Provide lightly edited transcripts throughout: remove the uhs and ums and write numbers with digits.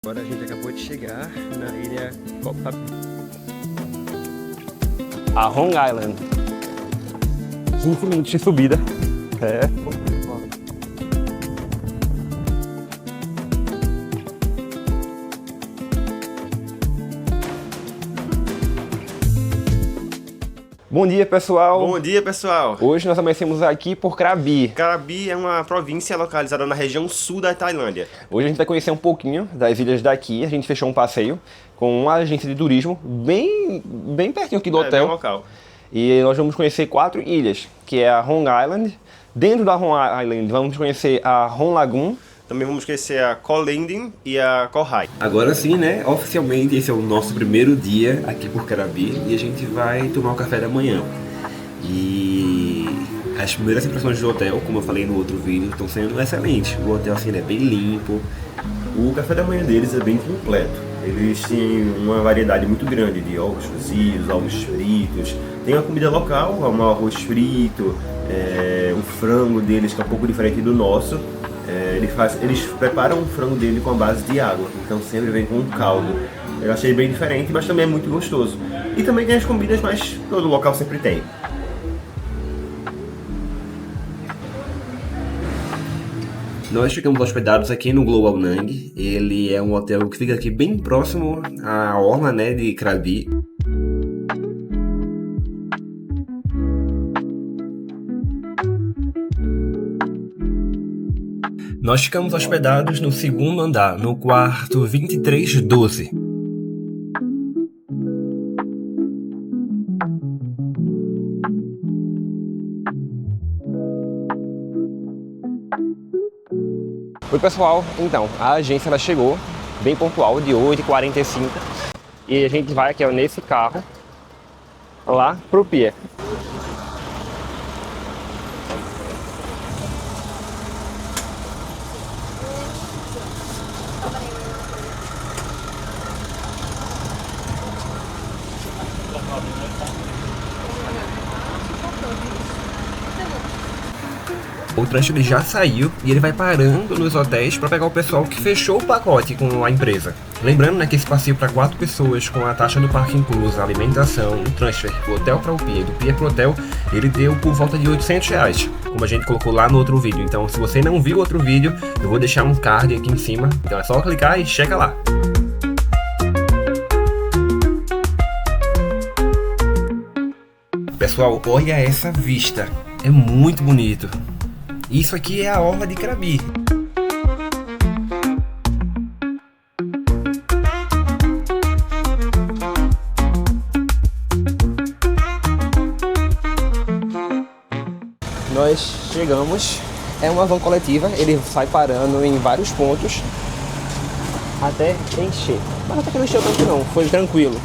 Agora a gente acabou de chegar na ilha Koh Phi Phi. A Hong Island. 15 minutos de subida. Bom dia, pessoal! Bom dia, pessoal! Hoje nós amanhecemos aqui por Krabi. Krabi é uma província localizada na região sul da Tailândia. Hoje a gente vai conhecer um pouquinho das ilhas daqui. A gente fechou um passeio com uma agência de turismo bem pertinho aqui do hotel. Bem local. E nós vamos conhecer 4 ilhas, que é a Hong Island. Dentro da Hong Island vamos conhecer a Hon Lagoon. Também vamos conhecer a Koh Landing e a Koh Hai. Agora sim, né? Oficialmente esse é o nosso primeiro dia aqui por Krabi e a gente vai tomar o café da manhã. E as primeiras impressões do hotel, como eu falei no outro vídeo, estão sendo excelentes. O hotel assim, é bem limpo. O café da manhã deles é bem completo. Eles têm uma variedade muito grande de ovos cozidos, ovos fritos. Tem a comida local, um arroz frito, o frango deles que é um pouco diferente do nosso. Eles preparam o frango dele com a base de água, então sempre vem com um caldo. Eu achei bem diferente, mas também é muito gostoso. E também tem as comidas, mas todo local sempre tem. Nós ficamos hospedados aqui no Global Nang. Ele é um hotel que fica aqui bem próximo à orla, né, de Krabi. Nós ficamos hospedados no segundo andar, no quarto 2312. Oi, pessoal, então a agência ela chegou bem pontual, de 8h45, e a gente vai aqui, ó, nesse carro lá pro pier. O trânsito ele já saiu e ele vai parando nos hotéis para pegar o pessoal que fechou o pacote com a empresa. Lembrando, né, que esse passeio para 4 pessoas com a taxa do parque inclusa, alimentação, o transfer do hotel para o pier, do pier para o hotel, ele deu por volta de R$800, como a gente colocou lá no outro vídeo. Então, se você não viu o outro vídeo, eu vou deixar um card aqui em cima. Então é só clicar e checa lá. Pessoal, olha essa vista, é muito bonito. Isso aqui é a orla de Krabi. Nós chegamos, é uma van coletiva, ele sai parando em vários pontos até encher. Mas até que não encheu tanto não, foi tranquilo.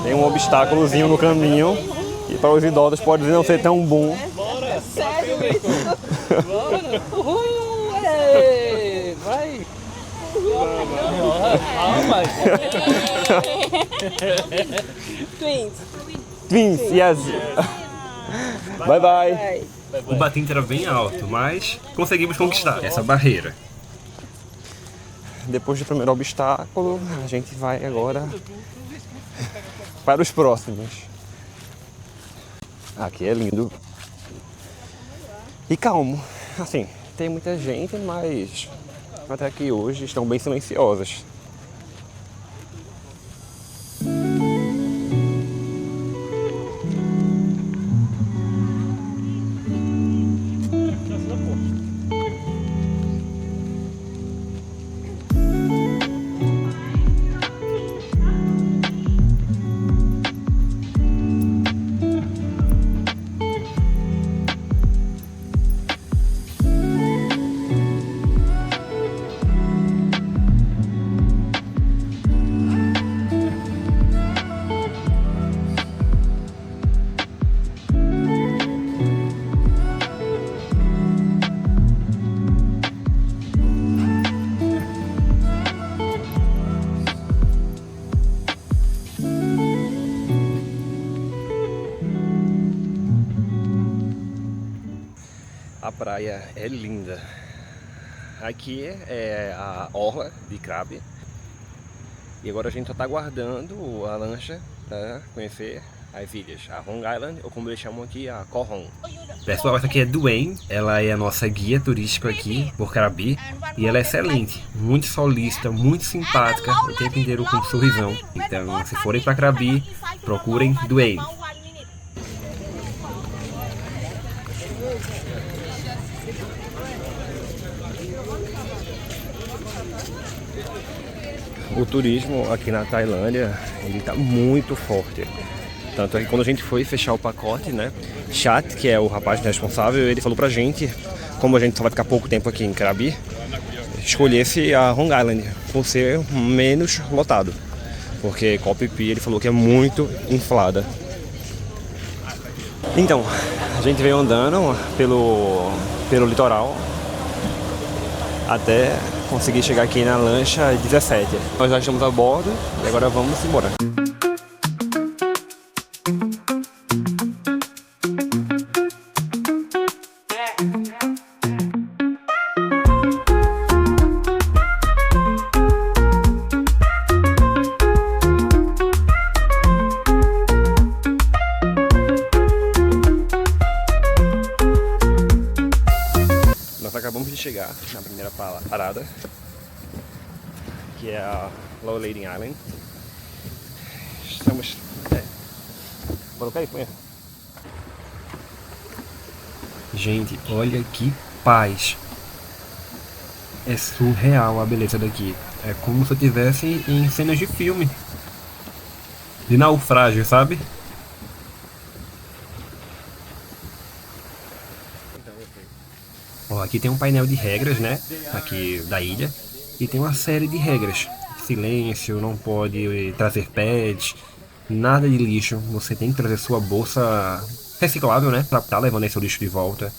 Tem um obstáculozinho no caminho e para os idosos pode não ser tão bom. Sério isso? Bora! Vai! Twins! Twins, yes! Bye bye! O batente era bem alto, mas conseguimos conquistar essa barreira. Depois do primeiro obstáculo, a gente vai agora para os próximos. Aqui é lindo e calmo. Assim, tem muita gente, mas até que hoje estão bem silenciosas. praia é linda. Aqui é a orla de Krabi. E agora a gente só tá aguardando a lancha para conhecer as ilhas, a Long Island, ou como eles chamam aqui, a Koh Hong. Pessoal, essa aqui é Duane, ela é a nossa guia turística aqui por Krabi e ela é excelente, muito solícita, muito simpática, o tempo inteiro com um sorrisão. Então, se forem para Krabi, procurem Duane. O turismo aqui na Tailândia, ele tá muito forte. Tanto é que quando a gente foi fechar o pacote, né, Chat, que é o rapaz responsável, ele falou pra gente, como a gente só vai ficar pouco tempo aqui em Krabi, escolhesse a Long Island, por ser menos lotado. Porque Koh Phi Phi, ele falou que é muito inflada. Então, a gente veio andando pelo litoral até conseguir chegar aqui na lancha 17. Nós já estamos a bordo e agora vamos embora. Nós acabamos de chegar na primeira parada, que é a Low Lading Island. Estamos... Bora cair, põe. Gente, olha que paz. É surreal a beleza daqui. É como se eu estivesse em cenas de filme. De naufrágio, sabe? Ó, aqui tem um painel de regras, né? Aqui da ilha. E tem uma série de regras. Silêncio, não pode trazer pets, nada de lixo. Você tem que trazer sua bolsa reciclável, né? Pra estar levando esse lixo de volta.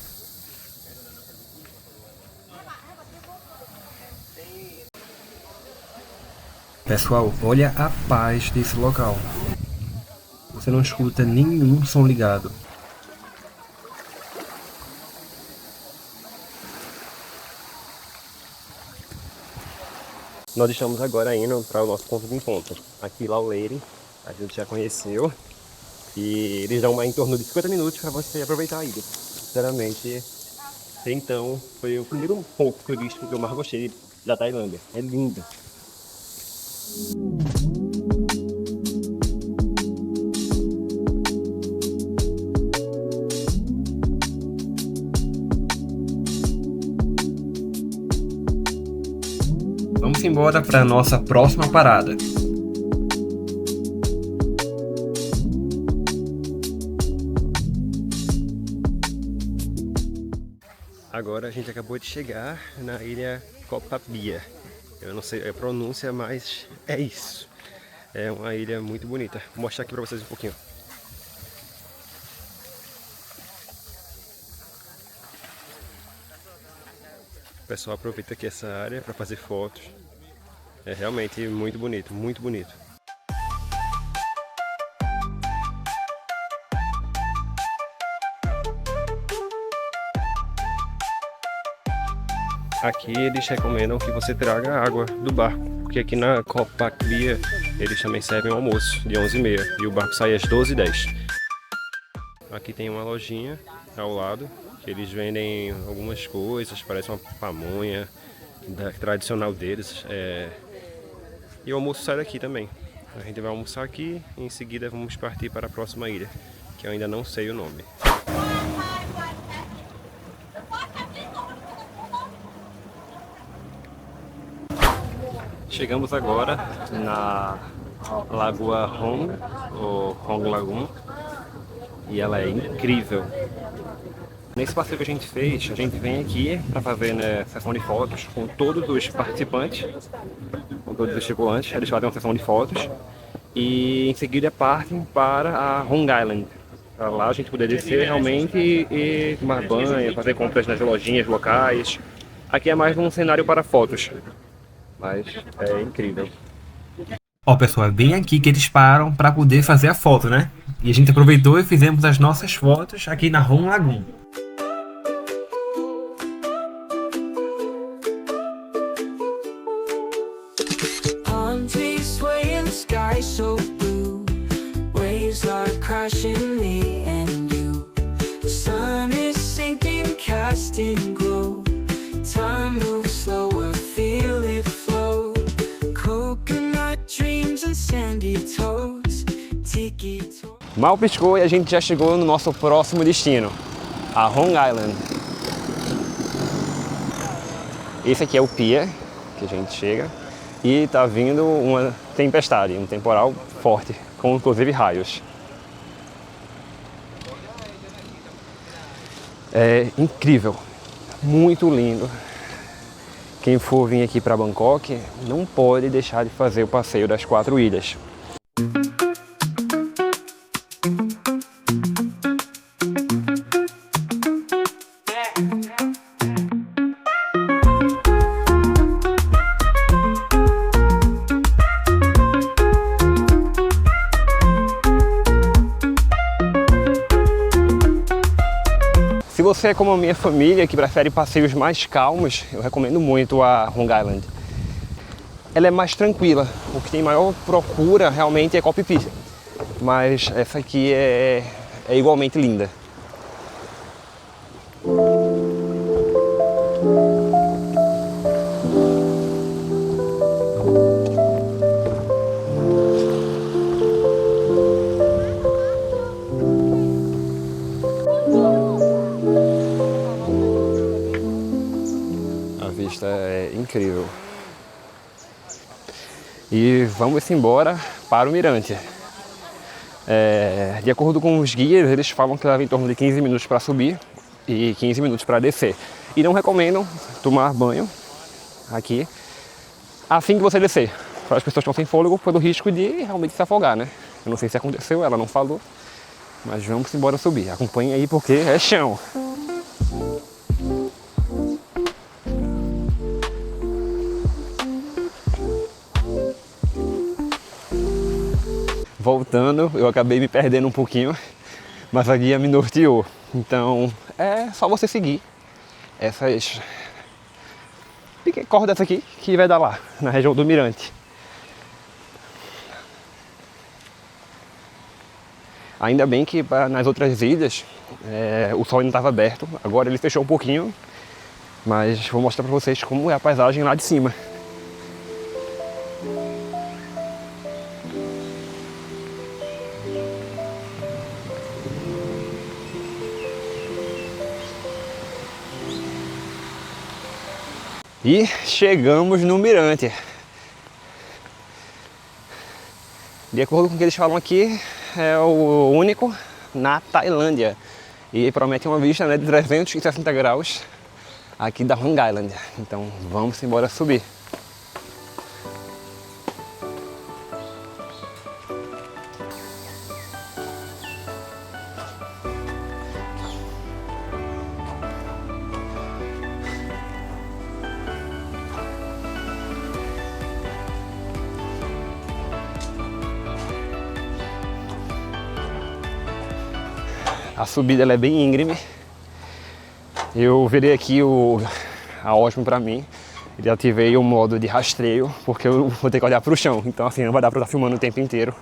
Pessoal, olha a paz desse local. Você não escuta nenhum som ligado. Nós estamos agora indo para o nosso ponto de encontro. Aqui Low Lading, a gente já conheceu. E eles dão em torno de 50 minutos para você aproveitar a ilha. Sinceramente, então foi o primeiro ponto turístico que eu mais gostei da Tailândia. É lindo. Vamos embora para a nossa próxima parada. Agora a gente acabou de chegar na ilha Koh Pha Phi. Eu não sei a pronúncia, mas é isso. É uma ilha muito bonita. Vou mostrar aqui para vocês um pouquinho. O pessoal aproveita aqui essa área para fazer fotos. É realmente muito bonito, muito bonito. Aqui eles recomendam que você traga água do barco, porque aqui na Koh Pha Phi eles também servem o almoço de 11h30 e o barco sai às 12h10. Aqui tem uma lojinha ao lado, que eles vendem algumas coisas, parece uma pamonha tradicional deles. E o almoço sai daqui também. A gente vai almoçar aqui e em seguida vamos partir para a próxima ilha, que eu ainda não sei o nome. Chegamos agora na Lagoa Hong, ou Hong Lagoon, e ela é incrível. Nesse passeio que a gente fez, a gente vem aqui para fazer, né, sessão de fotos com todos os participantes, com todos os tripulantes. Eles fazem uma sessão de fotos e em seguida partem para a Long Island. Para lá a gente poder descer realmente e tomar banho, fazer compras nas lojinhas locais. Aqui é mais um cenário para fotos, mas é incrível. Ó, pessoal, é bem aqui que eles param para poder fazer a foto, né? E a gente aproveitou e fizemos as nossas fotos aqui na Hong Lagoon. instant glow. Time moves slower, feel it flow. Coconut dreams and sandy toes. Tiki-toe. Mal piscou e a gente já chegou no nosso próximo destino, a Long Island. Esse aqui é o pier que a gente chega e tá vindo uma tempestade, um temporal forte, com inclusive raios. É incrível, muito lindo. Quem for vir aqui para Bangkok não pode deixar de fazer o passeio das 4 ilhas. Se você é como a minha família, que prefere passeios mais calmos, eu recomendo muito a Long Island. Ela é mais tranquila, o que tem maior procura realmente é Koh Phi Phi, mas essa aqui é igualmente linda. A vista é incrível. E vamos embora para o mirante. De acordo com os guias, eles falam que leva em torno de 15 minutos para subir e 15 minutos para descer. E não recomendam tomar banho aqui assim que você descer, para as pessoas que estão sem fôlego, pelo risco de realmente se afogar, né? Eu não sei se aconteceu, ela não falou, mas vamos embora subir. Acompanhe aí porque é chão. Voltando, eu acabei me perdendo um pouquinho, mas a guia me norteou. Então é só você seguir essas cordas aqui que vai dar lá, na região do mirante. Ainda bem que nas outras ilhas o sol ainda estava aberto, agora ele fechou um pouquinho, mas vou mostrar para vocês como é a paisagem lá de cima. E chegamos no mirante. De acordo com o que eles falam aqui, é o único na Tailândia. E promete uma vista, né, de 360 graus aqui da Long Island. Então vamos embora subir. A subida ela é bem íngreme. Eu virei aqui a Osmo para mim e ativei o modo de rastreio, porque eu vou ter que olhar para o chão. Então assim, não vai dar para estar filmando o tempo inteiro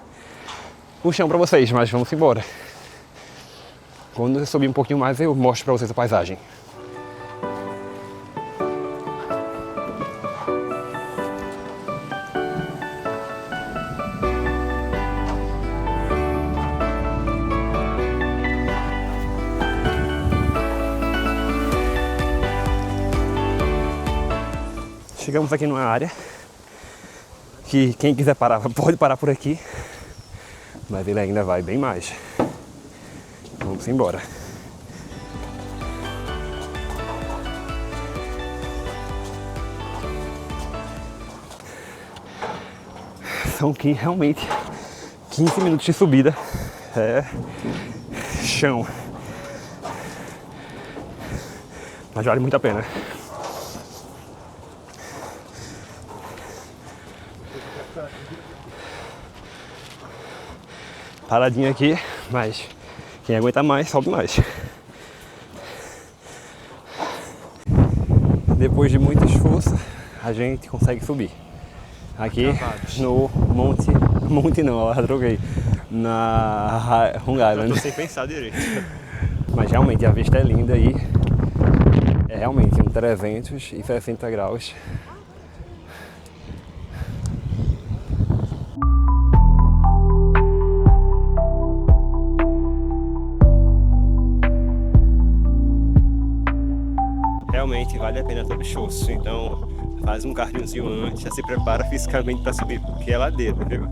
o chão para vocês, mas vamos embora. Quando eu subir um pouquinho mais, eu mostro para vocês a paisagem. Chegamos aqui numa área que quem quiser parar pode parar por aqui, mas ele ainda vai bem mais. Vamos embora. São que realmente 15 minutos de subida, é chão, mas vale muito a pena. Paradinho aqui, mas quem aguenta mais, sobe mais. Depois de muito esforço, a gente consegue subir. Aqui no Monte não, eu droguei. Na Long Island. Eu tô sem pensar direito. Mas realmente a vista é linda e realmente 360 graus. Realmente vale a pena todo o esforço, então faz um cardiozinho antes, já se prepara fisicamente para subir, porque é ladeira, viu?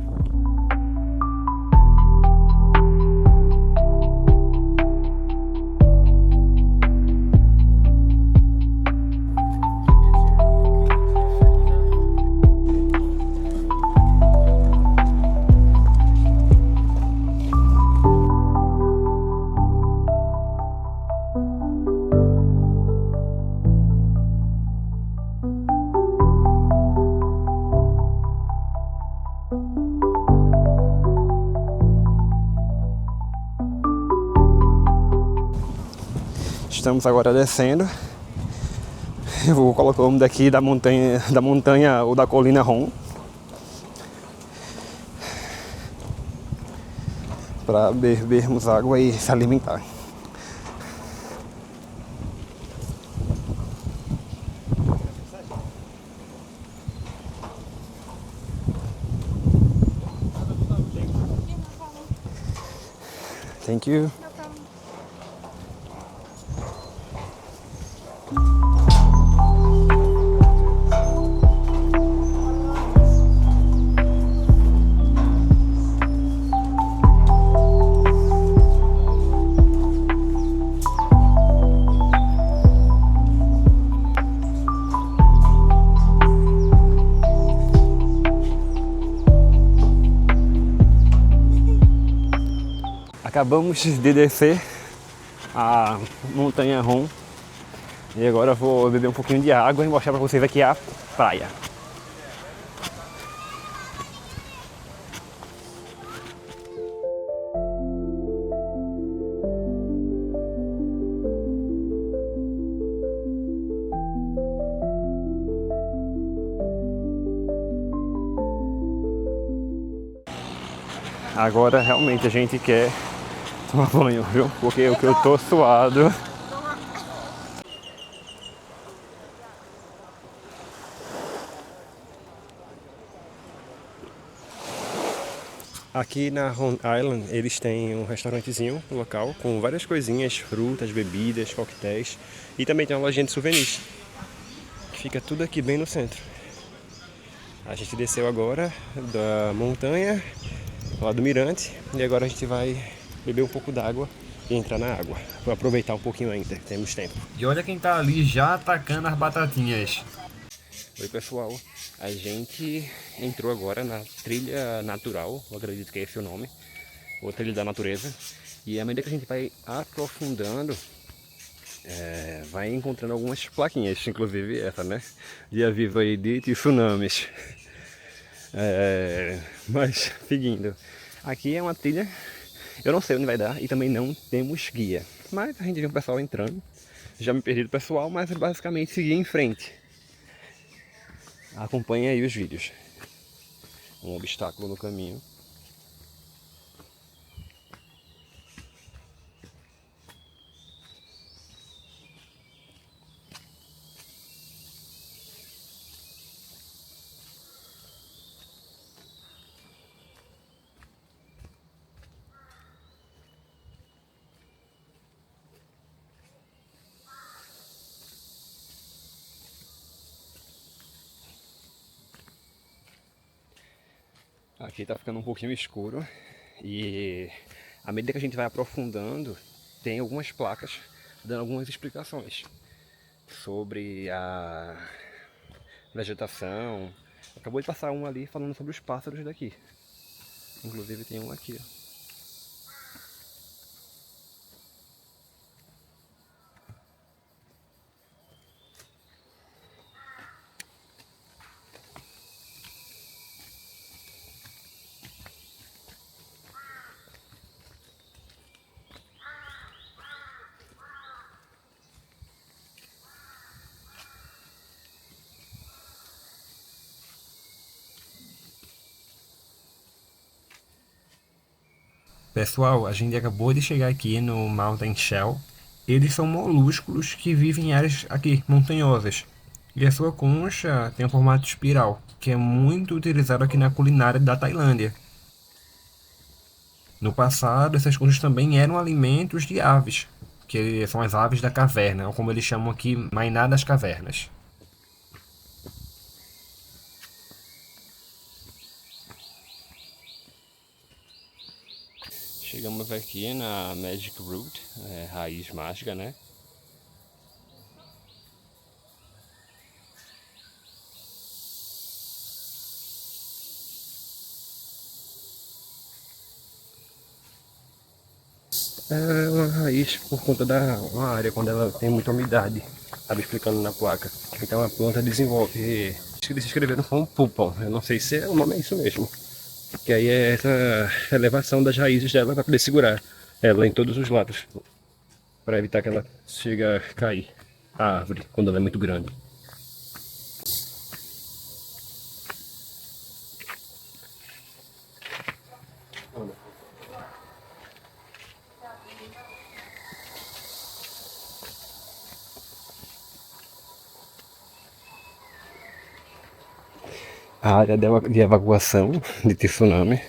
Estamos agora descendo. Eu vou colocar o nome daqui da montanha ou da colina Ron, para bebermos água e se alimentar. Thank you. Acabamos de descer a montanha Ron e agora eu vou beber um pouquinho de água e mostrar para vocês aqui a praia. Agora realmente a gente quer tomar banho, viu? Porque o que eu tô suado. Aqui na Ron Island eles têm um restaurantezinho local com várias coisinhas, frutas, bebidas, coquetéis e também tem uma lojinha de souvenirs que fica tudo aqui bem no centro. A gente desceu agora da montanha lá do mirante e agora a gente vai beber um pouco d'água e entrar na água para aproveitar um pouquinho ainda, temos tempo. E olha quem tá ali já atacando as batatinhas. Oi pessoal, a gente entrou agora na trilha natural, eu acredito que é esse o nome, ou trilha da natureza, e à medida que a gente vai aprofundando, vai encontrando algumas plaquinhas, inclusive essa, né, de aviso aí de tsunamis. Mas seguindo, aqui é uma trilha, eu não sei onde vai dar e também não temos guia, mas a gente viu o pessoal entrando, já me perdi do pessoal, mas basicamente seguir em frente. Acompanhe aí os vídeos. Um obstáculo no caminho. Aqui tá ficando um pouquinho escuro e à medida que a gente vai aprofundando, tem algumas placas dando algumas explicações sobre a vegetação. Acabou de passar um ali falando sobre os pássaros daqui. Inclusive tem um aqui, ó. Pessoal, a gente acabou de chegar aqui no Mountain Shell Eles são molúsculos que vivem em áreas aqui, montanhosas. E a sua concha tem um formato de espiral, que é muito utilizado aqui na culinária da Tailândia. No passado, essas conchas também eram alimentos de aves, que são as aves da caverna, ou como eles chamam aqui, mainá das cavernas. Chegamos aqui na Magic Root, raiz mágica, né? É uma raiz por conta da uma área quando ela tem muita umidade. Estava explicando na placa. Então a planta desenvolve. Acho que eles escreveram como pulpão. Eu não sei se o nome é isso mesmo. Que aí é essa elevação das raízes dela para poder segurar ela em todos os lados. Para evitar que ela chegue a cair a árvore quando ela é muito grande. A área de evacuação de tsunami.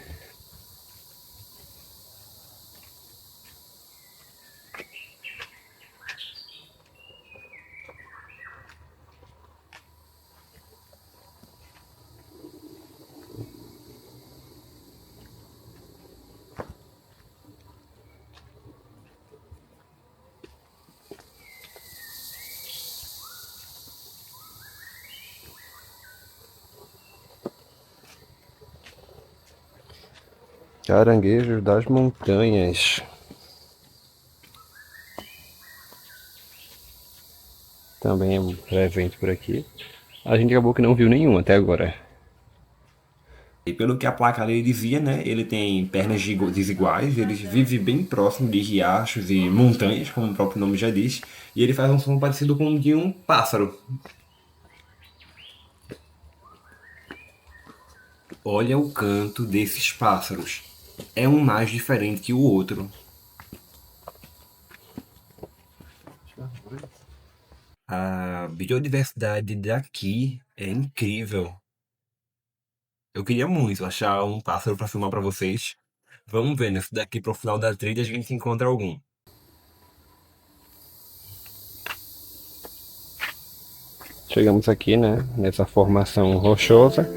Caranguejos das montanhas. Também é um presente por aqui. A gente acabou que não viu nenhum até agora. E pelo que a placa ali dizia, né, ele tem pernas desiguais, ele vive bem próximo de riachos e montanhas, como o próprio nome já diz, e ele faz um som parecido com o de um pássaro. Olha o canto desses pássaros. É um mais diferente que o outro. A biodiversidade daqui é incrível. Eu queria muito achar um pássaro para filmar para vocês. Vamos ver, né? Se daqui pro final da trilha a gente encontra algum. Chegamos aqui, né? Nessa formação rochosa.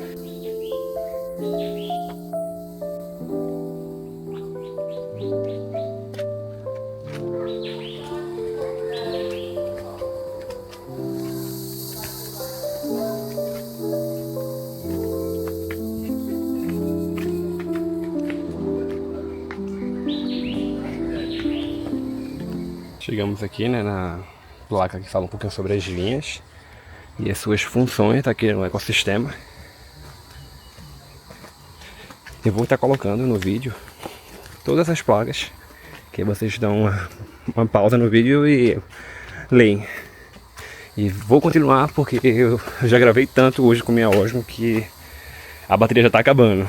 Chegamos aqui, né, na placa que fala um pouquinho sobre as vinhas e as suas funções aqui no ecossistema. Eu vou estar colocando no vídeo todas as placas, que vocês dão uma pausa no vídeo e leem. E vou continuar porque eu já gravei tanto hoje com minha Osmo que a bateria já está acabando.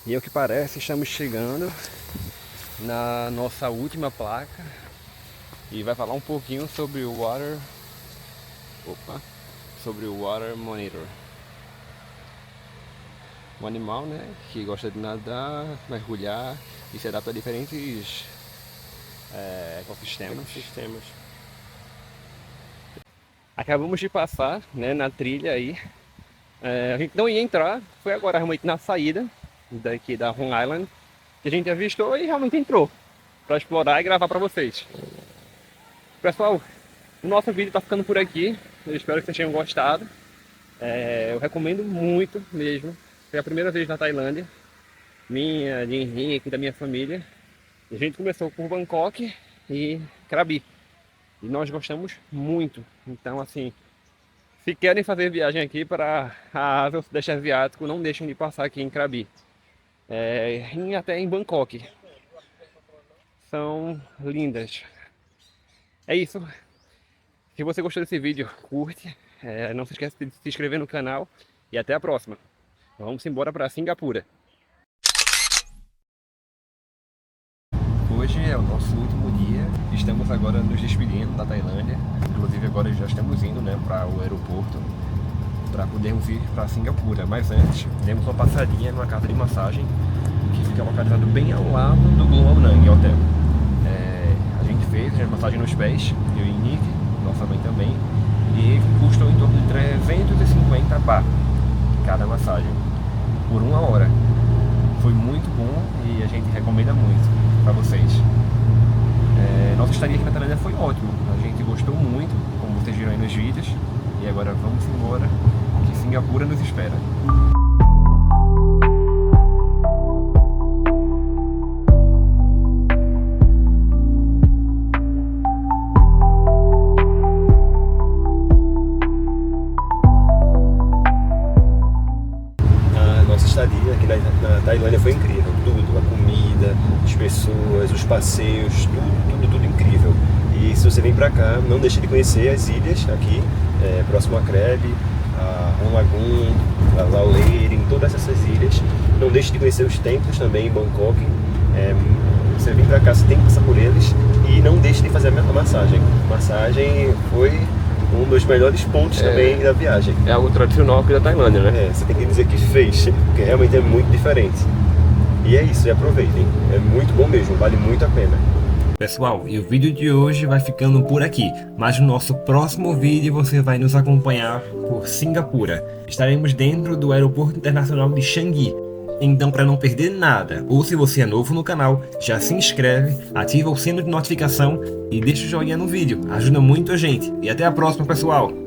E ao que parece, estamos chegando na nossa última placa e vai falar um pouquinho sobre o sobre o Water Monitor. Um animal, né, que gosta de nadar, mergulhar e se adapta a diferentes ecossistemas. Acabamos de passar, né, na trilha aí. A gente não ia entrar, foi agora realmente na saída daqui da Hong Island que a gente avistou e realmente entrou para explorar e gravar para vocês. Pessoal, o nosso vídeo tá ficando por aqui. Eu espero que vocês tenham gostado. Eu recomendo muito mesmo. Foi a primeira vez na Tailândia, minha, de Henrique, da minha família. A gente começou por Bangkok e Krabi. E nós gostamos muito. Então, assim, se querem fazer viagem aqui para a Ásia, o Sudeste Asiático, não deixem de passar aqui em Krabi. E até em Bangkok. São lindas. É isso. Se você gostou desse vídeo, curte, não se esqueça de se inscrever no canal e até a próxima. Vamos embora para Singapura. Hoje é o nosso último dia, estamos agora nos despedindo da Tailândia. Inclusive agora já estamos indo, né, para o aeroporto para podermos ir para Singapura. Mas antes, demos uma passadinha numa casa de massagem que fica localizado bem ao lado do Blue Nang Hotel. A gente fez a massagem nos pés, eu e Nick, nossa mãe também, e custou em torno de 350 baht cada massagem por 1 hora. Foi muito bom e a gente recomenda muito para vocês. Nossa estadia aqui na Tailândia foi ótimo, a gente gostou muito, como vocês viram aí nos vídeos, e agora vamos embora, que Singapura nos espera. Estadia aqui na Tailândia foi incrível, tudo, a comida, as pessoas, os passeios, tudo incrível. E se você vem pra cá, não deixe de conhecer as ilhas aqui, próximo a Krabi, a Hon Lagoon, a Lau Lereng, todas essas ilhas. Não deixe de conhecer os templos também em Bangkok. Você vem pra cá, você tem que passar por eles e não deixe de fazer a massagem. A massagem foi um dos melhores pontos também da viagem. É algo tradicional aqui da Tailândia, né? Você tem que dizer que fez, porque realmente é muito diferente. E é isso, e aproveitem. É muito bom mesmo, vale muito a pena. Pessoal, e o vídeo de hoje vai ficando por aqui, mas no nosso próximo vídeo você vai nos acompanhar por Singapura. Estaremos dentro do Aeroporto Internacional de Changi. Então, para não perder nada, ou se você é novo no canal, já se inscreve, ativa o sino de notificação e deixa o joinha no vídeo. Ajuda muito a gente. E até a próxima, pessoal!